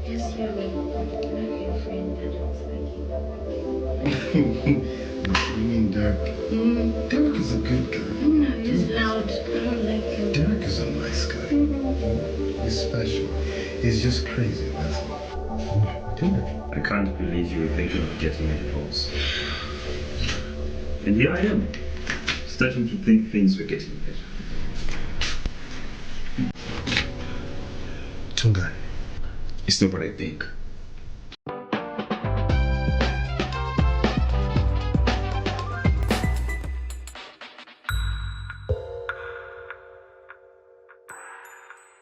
Yes, you're a friend that looks like What do you mean, Derek? Derek is a good guy. No, he's loud. I don't like him. Derek is a nice guy. He's special. He's just crazy, that's all. Derek. I can't believe you were thinking of getting a divorce. And here I am, starting to think things were getting better. Tungai. It's not what I think.